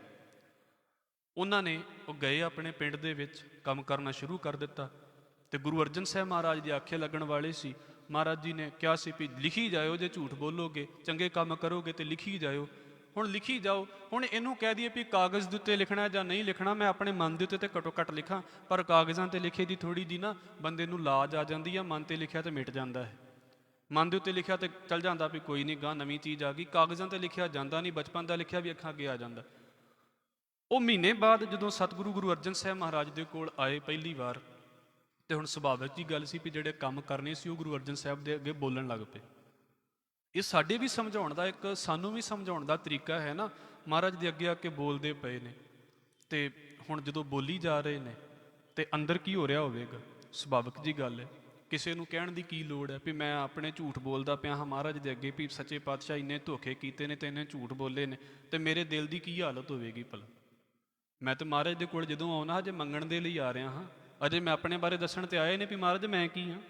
ਉਹਨਾਂ ਨੇ ਉਹ ਗਏ ਆਪਣੇ ਪਿੰਡ ਦੇ ਵਿੱਚ ਕੰਮ ਕਰਨਾ ਸ਼ੁਰੂ ਕਰ ਦਿੱਤਾ। ਤੇ ਗੁਰੂ ਅਰਜਨ ਸਾਹਿਬ ਮਹਾਰਾਜ ਦੇ ਆਖੇ ਲੱਗਣ ਵਾਲੇ ਸੀ। ਮਹਾਰਾਜ ਜੀ ਨੇ ਕਿਹਾ ਸੀ ਵੀ ਲਿਖੀ ਜਾਇਓ, ਜੇ ਝੂਠ ਬੋਲੋਗੇ ਚੰਗੇ ਕੰਮ ਕਰੋਗੇ ਤੇ ਲਿਖੀ ਜਾਇਓ। ਹੁਣ ਲਿਖੀ ਜਾਓ। ਹੁਣ ਇਹਨੂੰ ਕਹਿ ਦਈਏ ਵੀ ਕਾਗਜ਼ ਦੇ ਉੱਤੇ ਲਿਖਣਾ ਜਾਂ ਨਹੀਂ ਲਿਖਣਾ, ਮੈਂ ਆਪਣੇ ਮਨ ਦੇ ਉੱਤੇ ਤੇ ਘੱਟੋ ਘੱਟ ਲਿਖਾਂ, ਪਰ ਕਾਗਜ਼ਾਂ ਤੇ ਲਿਖੇ ਦੀ ਥੋੜੀ ਜੀ ਨਾ ਬੰਦੇ ਨੂੰ ਲਾਜ ਆ ਜਾਂਦੀ ਆ। ਮਨ ਤੇ ਲਿਖਿਆ ਤੇ ਮਿਟ ਜਾਂਦਾ ਹੈ। ਮਨ ਦੇ ਉੱਤੇ ਲਿਖਿਆ ਤੇ ਚੱਲ ਜਾਂਦਾ ਵੀ ਕੋਈ ਨਹੀਂ, ਗਾਂ ਨਵੀਂ ਚੀਜ਼ ਆ ਗਈ। ਕਾਗਜ਼ਾਂ ਤੇ ਲਿਖਿਆ ਜਾਂਦਾ ਨਹੀਂ, ਬਚਪਨ ਦਾ ਲਿਖਿਆ ਵੀ ਅੱਖਾਂ ਅੱਗੇ ਆ ਜਾਂਦਾ। ਉਹ ਮਹੀਨੇ ਬਾਅਦ ਜਦੋਂ ਸਤਿਗੁਰੂ ਗੁਰੂ ਅਰਜਨ ਸਾਹਿਬ ਮਹਾਰਾਜ ਦੇ ਕੋਲ ਆਏ ਪਹਿਲੀ ਵਾਰ, ਤੇ ਹੁਣ ਸੁਭਾਵਿਕ ਜੀ ਗੱਲ ਸੀ ਵੀ ਜਿਹੜੇ ਕੰਮ ਕਰਨੇ ਸੀ ਉਹ ਗੁਰੂ ਅਰਜਨ ਸਾਹਿਬ ਦੇ ਅੱਗੇ ਬੋਲਣ ਲੱਗ ਪਏ। ਇਹ ਸਾਡੇ ਵੀ ਸਮਝਾਉਣ ਦਾ ਇੱਕ, ਸਾਨੂੰ ਵੀ ਸਮਝਾਉਣ ਦਾ ਤਰੀਕਾ ਹੈ ਨਾ। ਮਹਾਰਾਜ ਦੇ ਅੱਗੇ ਆ ਕੇ ਬੋਲਦੇ ਪਏ ਨੇ, ਤੇ ਹੁਣ ਜਦੋਂ ਬੋਲੀ ਜਾ ਰਹੇ ਨੇ ਤੇ ਅੰਦਰ ਕੀ ਹੋ ਰਿਹਾ ਹੋਵੇਗਾ, ਸੁਭਾਵਿਕ ਜੀ ਗੱਲ ਹੈ। ਕਿਸੇ ਨੂੰ ਕਹਿਣ ਦੀ ਕੀ ਲੋੜ ਹੈ ਵੀ ਮੈਂ ਆਪਣੇ ਝੂਠ ਬੋਲਦਾ ਪਿਆ ਹਾਂ ਮਹਾਰਾਜ ਦੇ ਅੱਗੇ, ਵੀ ਸੱਚੇ ਪਾਤਸ਼ਾਹ ਇੰਨੇ ਧੋਖੇ ਕੀਤੇ ਨੇ ਤੇ ਇੰਨੇ ਝੂਠ ਬੋਲੇ ਨੇ, ਤੇ ਮੇਰੇ ਦਿਲ ਦੀ ਕੀ ਹਾਲਤ ਹੋਵੇਗੀ ਭਲਾ। ਮੈਂ ਤਾਂ ਮਹਾਰਾਜ ਦੇ ਕੋਲ ਜਦੋਂ ਆਉਣਾ ਹਜੇ ਮੰਗਣ ਦੇ ਲਈ ਆ ਰਿਹਾ ਹਾਂ, ਅਜੇ ਮੈਂ ਆਪਣੇ ਬਾਰੇ ਦੱਸਣ ਤੇ ਆਏ ਨੇ ਵੀ ਮਹਾਰਾਜ ਮੈਂ ਕੀ ਹਾਂ।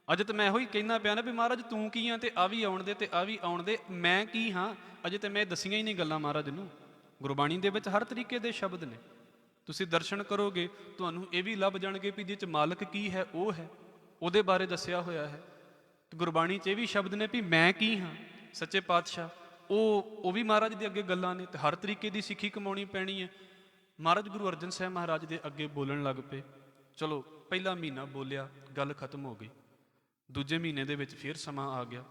ਅਜੇ ਤਾਂ ਮੈਂ ਇਹੋ ਹੀ ਕਹਿਣਾ ਪਿਆ ਨਾ ਵੀ ਮਹਾਰਾਜ ਤੂੰ ਕੀ ਹਾਂ, ਤੇ ਆ ਵੀ ਆਉਣ ਦੇ ਤੇ ਆ ਵੀ ਆਉਣ ਦੇ, ਮੈਂ ਕੀ ਹਾਂ। ਅਜੇ ਤਾਂ ਮੈਂ ਦੱਸੀਆਂ ਹੀ ਨਹੀਂ ਗੱਲਾਂ ਮਹਾਰਾਜ ਨੂੰ। ਗੁਰਬਾਣੀ ਦੇ ਵਿੱਚ ਹਰ ਤਰੀਕੇ ਦੇ ਸ਼ਬਦ ਨੇ, ਤੁਸੀਂ ਦਰਸ਼ਨ ਕਰੋਗੇ ਤੁਹਾਨੂੰ ਇਹ ਵੀ ਲੱਭ ਜਾਣਗੇ ਵੀ ਜਿਹ 'ਚ ਮਾਲਕ ਕੀ ਹੈ ਉਹ ਹੈ, ਉਹਦੇ ਬਾਰੇ ਦੱਸਿਆ ਹੋਇਆ ਹੈ। ਗੁਰਬਾਣੀ 'ਚ ਇਹ ਵੀ ਸ਼ਬਦ ਨੇ ਵੀ ਮੈਂ ਕੀ ਹਾਂ, ਸੱਚੇ ਪਾਤਸ਼ਾਹ ਉਹ ਵੀ ਮਹਾਰਾਜ ਦੇ ਅੱਗੇ ਗੱਲਾਂ ਨੇ। ਤੇ ਹਰ ਤਰੀਕੇ ਦੀ ਸਿੱਖੀ ਕਮਾਉਣੀ ਪੈਣੀ ਹੈ। ਮਹਾਰਾਜ ਗੁਰੂ ਅਰਜਨ ਸਾਹਿਬ ਮਹਾਰਾਜ ਦੇ ਅੱਗੇ ਬੋਲਣ ਲੱਗ ਪਏ। ਚਲੋ ਪਹਿਲਾ ਮਹੀਨਾ ਬੋਲਿਆ, ਗੱਲ ਖਤਮ ਹੋ ਗਈ। ਦੂਜੇ ਮਹੀਨੇ ਦੇ ਵਿੱਚ ਫਿਰ ਸਮਾਂ ਆ ਗਿਆ।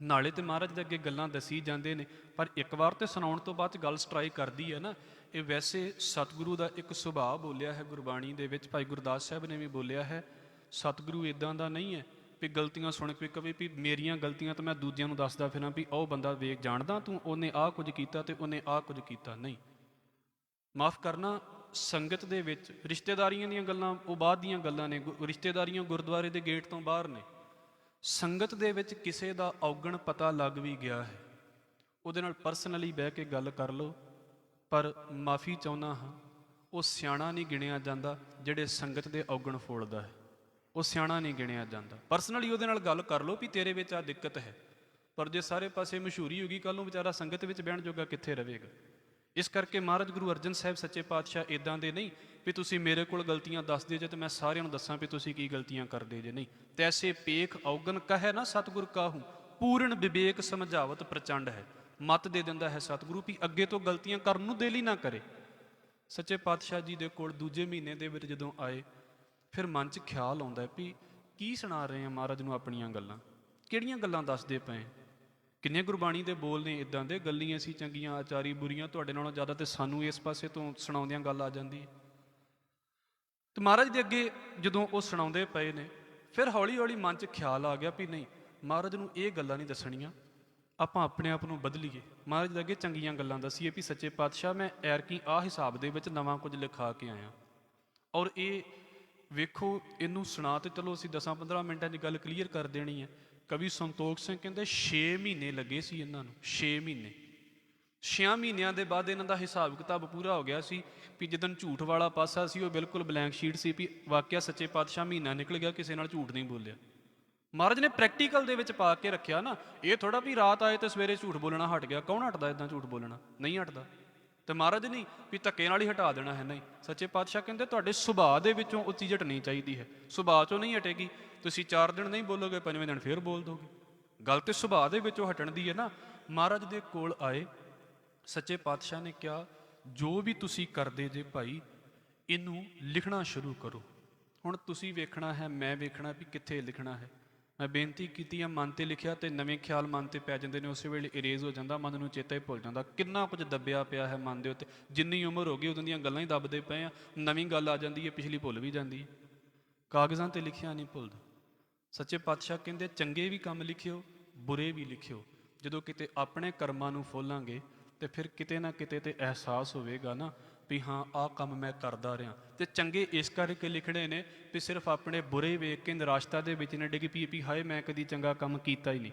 ਨਾਲੇ ਤੇ ਮਹਾਰਾਜ ਦੇ ਅੱਗੇ ਗੱਲਾਂ ਦੱਸੀ ਜਾਂਦੇ ਨੇ, ਪਰ ਇੱਕ ਵਾਰ ਤੇ ਸੁਣਾਉਣ ਤੋਂ ਬਾਅਦ ਗੱਲ ਸਟਰਾਈਕ ਕਰਦੀ ਹੈ ਨਾ। ਇਹ ਵੈਸੇ ਸਤਿਗੁਰੂ ਦਾ ਇੱਕ ਸੁਭਾਅ ਬੋਲਿਆ ਹੈ ਗੁਰਬਾਣੀ ਦੇ ਵਿੱਚ। ਭਾਈ ਗੁਰਦਾਸ ਸਾਹਿਬ ਨੇ ਵੀ ਬੋਲਿਆ ਹੈ, ਸਤਿਗੁਰੂ ਇੱਦਾਂ ਦਾ ਨਹੀਂ ਹੈ ਵੀ ਗਲਤੀਆਂ ਸੁਣ ਕੇ ਕਵੇ ਵੀ ਮੇਰੀਆਂ ਗਲਤੀਆਂ ਤਾਂ ਮੈਂ ਦੂਜਿਆਂ ਨੂੰ ਦੱਸਦਾ ਫਿਰਾਂ ਵੀ ਉਹ ਬੰਦਾ ਵੇਖ ਜਾਣਦਾ ਤੂੰ, ਉਹਨੇ ਆਹ ਕੁਝ ਕੀਤਾ ਤੇ ਉਹਨੇ ਆਹ ਕੁਝ ਕੀਤਾ। ਨਹੀਂ, ਮਾਫ ਕਰਨਾ, ਸੰਗਤ ਦੇ ਵਿੱਚ ਰਿਸ਼ਤੇਦਾਰੀਆਂ ਦੀਆਂ ਗੱਲਾਂ ਉਹ ਬਾਅਦ ਦੀਆਂ ਗੱਲਾਂ ਨੇ। ਰਿਸ਼ਤੇਦਾਰੀਆਂ ਗੁਰਦੁਆਰੇ ਦੇ ਗੇਟ ਤੋਂ ਬਾਹਰ ਨੇ। ਸੰਗਤ ਦੇ ਵਿੱਚ ਕਿਸੇ ਦਾ ਔਗਣ ਪਤਾ ਲੱਗ ਵੀ ਗਿਆ ਹੈ, ਉਹਦੇ ਨਾਲ ਪਰਸਨਲੀ ਬਹਿ ਕੇ ਗੱਲ ਕਰ ਲਓ। ਪਰ ਮਾਫੀ ਚਾਹੁੰਦਾ ਹਾਂ, ਉਹ ਸਿਆਣਾ ਨਹੀਂ ਗਿਣਿਆ ਜਾਂਦਾ ਜਿਹੜੇ ਸੰਗਤ ਦੇ ਔਗਣ ਫੋੜਦਾ ਹੈ। ਉਹ ਸਿਆਣਾ ਨਹੀਂ ਗਿਣਿਆ ਜਾਂਦਾ। ਪਰਸਨਲੀ ਉਹਦੇ ਨਾਲ ਗੱਲ ਕਰ ਲਓ ਵੀ ਤੇਰੇ ਵਿੱਚ ਆ ਦਿੱਕਤ ਹੈ। ਪਰ ਜੇ ਸਾਰੇ ਪਾਸੇ ਮਸ਼ਹੂਰੀ ਹੋ ਗਈ, ਕੱਲ੍ਹ ਨੂੰ ਵਿਚਾਰਾ ਸੰਗਤ ਵਿੱਚ ਬਹਿਣ ਜੋਗਾ ਕਿੱਥੇ ਰਹੇਗਾ। ਇਸ ਕਰਕੇ ਮਹਾਰਾਜ ਗੁਰੂ ਅਰਜਨ ਸਾਹਿਬ ਸੱਚੇ ਪਾਤਸ਼ਾਹ ਇੱਦਾਂ ਦੇ ਨਹੀਂ ਵੀ ਤੁਸੀਂ ਮੇਰੇ ਕੋਲ ਗਲਤੀਆਂ ਦੱਸਦੇ ਜੇ ਤੇ ਮੈਂ ਸਾਰਿਆਂ ਨੂੰ ਦੱਸਾਂ ਵੀ ਤੁਸੀਂ ਕੀ ਗਲਤੀਆਂ ਕਰਦੇ ਜੇ। ਨਹੀਂ, ਤੈਸੇ ਪੇਖ ਔਗਣ ਕਹੈ ਨਾ ਸਤਿਗੁਰ ਕਾਹੂ, ਪੂਰਨ ਵਿਵੇਕ ਸਮਝਾਵਤ ਪ੍ਰਚੰਡ ਹੈ। ਮੱਤ ਦੇ ਦਿੰਦਾ ਹੈ ਸਤਿਗੁਰੂ ਵੀ ਅੱਗੇ ਤੋਂ ਗਲਤੀਆਂ ਕਰਨ ਨੂੰ ਦਿਲ ਹੀ ਨਾ ਕਰੇ। ਸੱਚੇ ਪਾਤਸ਼ਾਹ ਜੀ ਦੇ ਕੋਲ ਦੂਜੇ ਮਹੀਨੇ ਦੇ ਵਿੱਚ ਜਦੋਂ ਆਏ, ਫਿਰ ਮਨ 'ਚ ਖਿਆਲ ਆਉਂਦਾ ਵੀ ਕੀ ਸੁਣਾ ਰਹੇ ਆ ਮਹਾਰਾਜ ਨੂੰ ਆਪਣੀਆਂ ਗੱਲਾਂ, ਕਿਹੜੀਆਂ ਗੱਲਾਂ ਦੱਸਦੇ ਪਏ। ਕਿੰਨੇ ਗੁਰਬਾਣੀ ਦੇ ਬੋਲ ਨੇ ਇੱਦਾਂ ਦੇ, ਗੱਲੀਆਂ ਸੀ ਚੰਗੀਆਂ ਆਚਾਰੀ ਬੁਰੀਆਂ, ਤੁਹਾਡੇ ਨਾਲੋਂ ਜ਼ਿਆਦਾ ਤੇ ਸਾਨੂੰ ਇਸ ਪਾਸੇ ਤੋਂ ਸੁਣਾਉਂਦਿਆਂ ਗੱਲ ਆ ਜਾਂਦੀ ਹੈ। ਤੇ ਮਹਾਰਾਜ ਦੇ ਅੱਗੇ ਜਦੋਂ ਉਹ ਸੁਣਾਉਂਦੇ ਪਏ ਨੇ, ਫਿਰ ਹੌਲੀ ਹੌਲੀ ਮਨ 'ਚ ਖਿਆਲ ਆ ਗਿਆ ਵੀ ਨਹੀਂ, ਮਹਾਰਾਜ ਨੂੰ ਇਹ ਗੱਲਾਂ ਨਹੀਂ ਦੱਸਣੀਆਂ, ਆਪਾਂ ਆਪਣੇ ਆਪ ਨੂੰ ਬਦਲੀਏ। ਮਹਾਰਾਜ ਦੇ ਅੱਗੇ ਚੰਗੀਆਂ ਗੱਲਾਂ ਦੱਸੀਏ ਵੀ ਸੱਚੇ ਪਾਤਸ਼ਾਹ ਮੈਂ ਐਰਕੀ ਆਹ ਹਿਸਾਬ ਦੇ ਵਿੱਚ ਨਵਾਂ ਕੁਝ ਲਿਖਾ ਕੇ ਆਇਆ। ਔਰ ਇਹ ਵੇਖੋ, ਇਹਨੂੰ ਸੁਣਾ ਤੇ ਚਲੋ ਅਸੀਂ 10-15 ਮਿੰਟਾਂ 'ਚ ਗੱਲ ਕਲੀਅਰ ਕਰ ਦੇਣੀ ਹੈ। ਕਵੀ ਸੰਤੋਖ ਸਿੰਘ ਕਹਿੰਦੇ 6 ਮਹੀਨੇ ਲੱਗੇ ਸੀ ਇਹਨਾਂ ਨੂੰ। 6 ਮਹੀਨੇ, 6 ਮਹੀਨਿਆਂ ਦੇ ਬਾਅਦ ਇਹਨਾਂ ਦਾ ਹਿਸਾਬ ਕਿਤਾਬ ਪੂਰਾ ਹੋ ਗਿਆ ਸੀ ਵੀ ਜਿੱਦਣ ਝੂਠ ਵਾਲਾ ਪਾਸਾ ਸੀ ਉਹ ਬਿਲਕੁਲ ਬਲੈਂਕ ਸ਼ੀਟ ਸੀ ਵੀ ਵਾਕਿਆ ਸੱਚੇ ਪਾਤਸ਼ਾਹ ਮਹੀਨਾ ਨਿਕਲ ਗਿਆ, ਕਿਸੇ ਨਾਲ ਝੂਠ ਨਹੀਂ ਬੋਲਿਆ। ਮਹਾਰਾਜ ਨੇ ਪ੍ਰੈਕਟੀਕਲ ਦੇ ਵਿੱਚ ਪਾ ਕੇ ਰੱਖਿਆ ਨਾ। ਇਹ ਥੋੜਾ ਵੀ ਰਾਤ ਆਏ ਤੇ ਸਵੇਰੇ ਝੂਠ ਬੋਲਣਾ ਹਟ ਗਿਆ। ਕੌਣ ਹਟਦਾ ਇੱਦਾਂ ਝੂਠ ਬੋਲਣਾ? ਨਹੀਂ ਹਟਦਾ। ਤੇ ਮਹਾਰਾਜ ਨਹੀਂ ਵੀ ਧੱਕੇ ਨਾਲ ਹੀ ਹਟਾ ਦੇਣਾ ਹੈ, ਨਹੀਂ। ਸੱਚੇ ਪਾਤਸ਼ਾਹ ਕਹਿੰਦੇ ਤੁਹਾਡੇ ਸੁਭਾਅ ਦੇ ਵਿੱਚੋਂ ਉਹ ਚੀਜ਼ ਹਟਣੀ ਚਾਹੀਦੀ ਹੈ। ਸੁਭਾਅ 'ਚੋਂ ਨਹੀਂ ਹਟੇਗੀ। ਤੁਸੀਂ 4 ਦਿਨ ਨਹੀਂ ਬੋਲੋਗੇ, 5ਵੇਂ ਦਿਨ ਫਿਰ ਬੋਲ ਦੋਗੇ। ਗੱਲ ਤੇ ਸੁਭਾਅ ਦੇ ਵਿੱਚੋਂ ਹਟਣ ਦੀ ਹੈ ਨਾ। ਮਹਾਰਾਜ ਦੇ ਕੋਲ ਆਏ, ਸੱਚੇ ਪਾਤਸ਼ਾਹ ਨੇ ਕਿਹਾ ਜੋ ਵੀ ਤੁਸੀਂ ਕਰਦੇ ਜੇ ਭਾਈ, ਇਹਨੂੰ ਲਿਖਣਾ ਸ਼ੁਰੂ ਕਰੋ। ਹੁਣ ਤੁਸੀਂ ਵੇਖਣਾ ਹੈ, ਮੈਂ ਵੇਖਣਾ ਵੀ ਕਿੱਥੇ ਲਿਖਣਾ ਹੈ। ਮੈਂ ਬੇਨਤੀ ਕੀਤੀ ਆ, ਮਨ 'ਤੇ ਲਿਖਿਆ ਤੇ ਨਵੇਂ ਖਿਆਲ ਮਨ 'ਤੇ ਪੈ ਜਾਂਦੇ ਨੇ, ਉਸੇ ਵੇਲੇ ਇਰੇਜ਼ ਹੋ ਜਾਂਦਾ, ਮਨ ਨੂੰ ਚੇਤਾ ਹੀ ਭੁੱਲ ਜਾਂਦਾ। ਕਿੰਨਾ ਕੁਝ ਦੱਬਿਆ ਪਿਆ ਹੈ ਮਨ ਦੇ ਉੱਤੇ। ਜਿੰਨੀ ਉਮਰ ਹੋ ਗਈ ਉਦੋਂ ਦੀਆਂ ਗੱਲਾਂ ਹੀ ਦੱਬਦੇ ਪਏ ਆ। ਨਵੀਂ ਗੱਲ ਆ ਜਾਂਦੀ ਹੈ, ਪਿਛਲੀ ਭੁੱਲ ਵੀ ਜਾਂਦੀ ਹੈ। ਕਾਗਜ਼ਾਂ 'ਤੇ ਲਿਖਿਆ ਨਹੀਂ ਭੁੱਲਦਾ। ਸੱਚੇ ਪਾਤਸ਼ਾਹ ਕਹਿੰਦੇ ਚੰਗੇ ਵੀ ਕੰਮ ਲਿਖਿਓ, ਬੁਰੇ ਵੀ ਲਿਖਿਓ। ਜਦੋਂ ਕਿਤੇ ਆਪਣੇ ਕਰਮਾਂ ਨੂੰ ਫੋਲਾਂਗੇ ਤੇ ਫਿਰ ਕਿਤੇ ਨਾ ਕਿਤੇ ਤੇ ਅਹਿਸਾਸ ਹੋਵੇਗਾ ਨਾ ਵੀ ਹਾਂ ਆਹ ਕੰਮ ਮੈਂ ਕਰਦਾ ਰਿਹਾ। ਤੇ ਚੰਗੇ ਇਸ ਕਰਕੇ ਲਿਖਣੇ ਨੇ ਵੀ ਸਿਰਫ ਆਪਣੇ ਬੁਰੇ ਵੇਖ ਕੇ ਨਿਰਾਸ਼ਤਾ ਦੇ ਵਿੱਚ ਨਾ ਡਿੱਗ ਪਈ ਵੀ ਹਾਏ ਮੈਂ ਕਦੀ ਚੰਗਾ ਕੰਮ ਕੀਤਾ ਹੀ ਨਹੀਂ।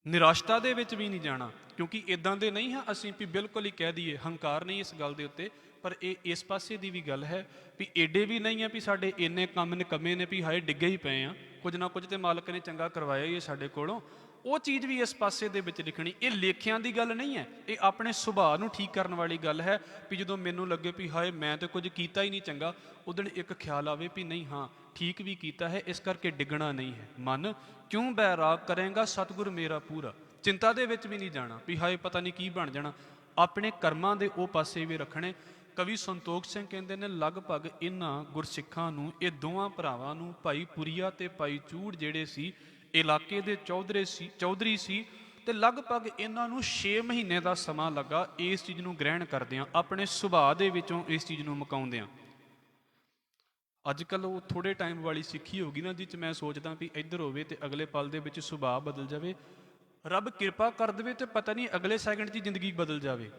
ਨਿਰਾਸ਼ਤਾ ਦੇ ਵਿੱਚ ਵੀ ਨਹੀਂ ਜਾਣਾ, ਕਿਉਂਕਿ ਇਦਾਂ ਦੇ ਨਹੀਂ ਹਾਂ ਅਸੀਂ ਵੀ ਬਿਲਕੁਲ ਹੀ ਕਹਿ ਦਈਏ। ਹੰਕਾਰ ਨਹੀਂ ਇਸ ਗੱਲ ਦੇ ਉੱਤੇ, ਪਰ ਇਹ ਇਸ ਪਾਸੇ ਦੀ ਵੀ ਗੱਲ ਹੈ ਵੀ ਏਡੇ ਵੀ ਨਹੀਂ ਆ ਵੀ ਸਾਡੇ ਇੰਨੇ ਕੰਮ ਨਿਕੰਮੇ ਨੇ ਵੀ ਹਾਏ ਡਿੱਗੇ ਹੀ ਪਏ ਆ। ਕੁਝ ਨਾ ਕੁਝ ਤੇ ਮਾਲਕ ਨੇ ਚੰਗਾ ਕਰਵਾਇਆ ਹੀ ਹੈ ਸਾਡੇ ਕੋਲੋਂ, ਉਹ ਚੀਜ਼ ਵੀ ਇਸ ਪਾਸੇ ਦੇ ਵਿੱਚ ਲਿਖਣੀ। ਇਹ ਲੇਖਿਆਂ ਦੀ ਗੱਲ ਨਹੀਂ ਹੈ, ਇਹ ਆਪਣੇ ਸੁਭਾਅ ਨੂੰ ਠੀਕ ਕਰਨ ਵਾਲੀ ਗੱਲ ਹੈ। ਵੀ ਜਦੋਂ ਮੈਨੂੰ ਲੱਗੇ ਵੀ ਹਾਏ ਮੈਂ ਤਾਂ ਕੁਝ ਕੀਤਾ ਹੀ ਨਹੀਂ ਚੰਗਾ, ਉਦਣ ਇੱਕ ਖਿਆਲ ਆਵੇ ਵੀ ਨਹੀਂ ਹਾਂ ਠੀਕ ਵੀ ਕੀਤਾ ਹੈ, ਇਸ ਕਰਕੇ ਡਿੱਗਣਾ ਨਹੀਂ ਹੈ। ਮਨ ਕਿਉਂ ਬੈਰਾਗ ਕਰੇਗਾ ਸਤਿਗੁਰ ਮੇਰਾ ਪੂਰਾ, ਚਿੰਤਾ ਦੇ ਵਿੱਚ ਵੀ ਨਹੀਂ ਜਾਣਾ ਵੀ ਹਾਏ ਪਤਾ ਨਹੀਂ ਕੀ ਬਣ ਜਾਣਾ, ਆਪਣੇ ਕਰਮਾਂ ਦੇ ਉਹ ਪਾਸੇ ਵੀ ਰੱਖਣੇ। ਕਵੀ ਸੰਤੋਖ ਸਿੰਘ ਕਹਿੰਦੇ ਨੇ ਲਗਭਗ ਇਹਨਾਂ ਗੁਰਸਿੱਖਾਂ ਨੂੰ, ਇਹ ਦੋਵਾਂ ਭਰਾਵਾਂ ਨੂੰ, ਭਾਈ ਪੁਰੀਆ ਤੇ ਭਾਈ ਚੂੜ ਜਿਹੜੇ ਸੀ ਇਲਾਕੇ ਦੇ ਚੌਧਰੀ ਸੀ, ਤੇ ਲਗਭਗ ਇਹਨਾਂ ਨੂੰ 6 ਮਹੀਨੇ ਦਾ ਸਮਾਂ ਲੱਗਾ ਇਸ ਚੀਜ਼ ਨੂੰ ਗ੍ਰਹਿਣ ਕਰਦਿਆਂ, ਆਪਣੇ ਸੁਭਾਅ ਦੇ ਵਿੱਚੋਂ ਇਸ ਚੀਜ਼ ਨੂੰ ਮੁਕਾਉਂਦਿਆਂ। ਅੱਜ ਕੱਲ੍ਹ ਉਹ ਥੋੜ੍ਹੇ ਟਾਈਮ ਵਾਲੀ ਸਿੱਖੀ ਹੋ ਗਈ ਨਾ, ਜਿਹ 'ਚ ਮੈਂ ਸੋਚਦਾ ਵੀ ਇੱਧਰ ਹੋਵੇ ਤੇ ਅਗਲੇ ਪਲ ਦੇ ਵਿੱਚ ਸੁਭਾਅ ਬਦਲ ਜਾਵੇ, ਰੱਬ ਕਿਰਪਾ ਕਰ ਦੇਵੇ ਤੇ ਪਤਾ ਨਹੀਂ ਅਗਲੇ ਸੈਕਿੰਡ 'ਚ ਜ਼ਿੰਦਗੀ ਬਦਲ ਜਾਵੇ।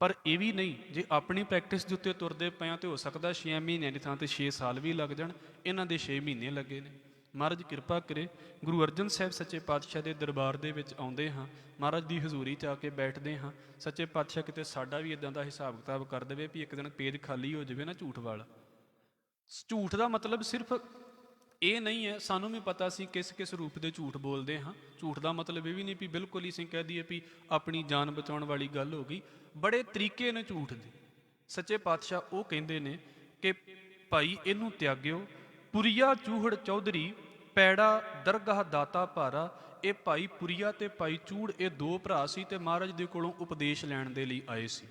ਪਰ ਇਹ ਵੀ ਨਹੀਂ, ਜੇ ਆਪਣੀ ਪ੍ਰੈਕਟਿਸ ਦੇ ਉੱਤੇ ਤੁਰਦੇ ਪਏ ਹਾਂ ਤੇ ਹੋ ਸਕਦਾ 6 ਮਹੀਨਿਆਂ ਦੀ ਥਾਂ ਤੇ 6 ਸਾਲ ਵੀ ਲੱਗ ਜਾਣ। ਇਹਨਾਂ ਦੇ 6 ਮਹੀਨੇ ਲੱਗੇ ਨੇ। ਮਹਾਰਾਜ ਕਿਰਪਾ ਕਰੇ। ਗੁਰੂ ਅਰਜਨ ਸਾਹਿਬ ਸੱਚੇ ਪਾਤਸ਼ਾਹ ਦੇ ਦਰਬਾਰ ਦੇ ਵਿੱਚ ਆਉਂਦੇ ਹਾਂ, ਮਹਾਰਾਜ ਦੀ ਹਜ਼ੂਰੀ 'ਚ ਆ ਕੇ ਬੈਠਦੇ ਹਾਂ। ਸੱਚੇ ਪਾਤਸ਼ਾਹ ਕਿਤੇ ਸਾਡਾ ਵੀ ਇੱਦਾਂ ਦਾ ਹਿਸਾਬ ਕਿਤਾਬ ਕਰ ਦੇਵੇ ਵੀ ਇੱਕ ਦਿਨ ਪੇਜ ਖਾਲੀ ਹੋ ਜਾਵੇ ਨਾ ਝੂਠ ਵਾਲਾ। ਝੂਠ ਦਾ ਮਤਲਬ ਸਿਰਫ ਇਹ ਨਹੀਂ ਹੈ, ਸਾਨੂੰ ਵੀ ਪਤਾ ਸੀ ਕਿਸ ਕਿਸ ਰੂਪ ਦੇ ਝੂਠ ਬੋਲਦੇ ਹਾਂ। ਝੂਠ ਦਾ ਮਤਲਬ ਇਹ ਵੀ ਨਹੀਂ ਵੀ ਬਿਲਕੁਲ ਹੀ ਅਸੀਂ ਕਹਿ ਦਈਏ ਵੀ ਆਪਣੀ ਜਾਨ ਬਚਾਉਣ ਵਾਲੀ ਗੱਲ ਹੋ ਗਈ। ਬੜੇ ਤਰੀਕੇ ਨੇ ਝੂਠ ਦੇ। ਸੱਚੇ ਪਾਤਸ਼ਾਹ ਉਹ ਕਹਿੰਦੇ ਨੇ ਕਿ ਭਾਈ ਇਹਨੂੰ ਤਿਆਗਿਓ, ਪੁਰੀਆ ਚੂਹੜ ਚੌਧਰੀ ਪੈੜਾ ਦਰਗਾਹ ਦਾਤਾ ਭਾਰਾ। ਇਹ ਭਾਈ ਪੁਰੀਆ ਤੇ ਭਾਈ ਚੂੜ ਇਹ 2 ਭਰਾ ਸੀ ਤੇ ਮਹਾਰਾਜ ਦੇ ਕੋਲੋਂ ਉਪਦੇਸ਼ ਲੈਣ ਦੇ ਲਈ ਆਏ ਸੀ।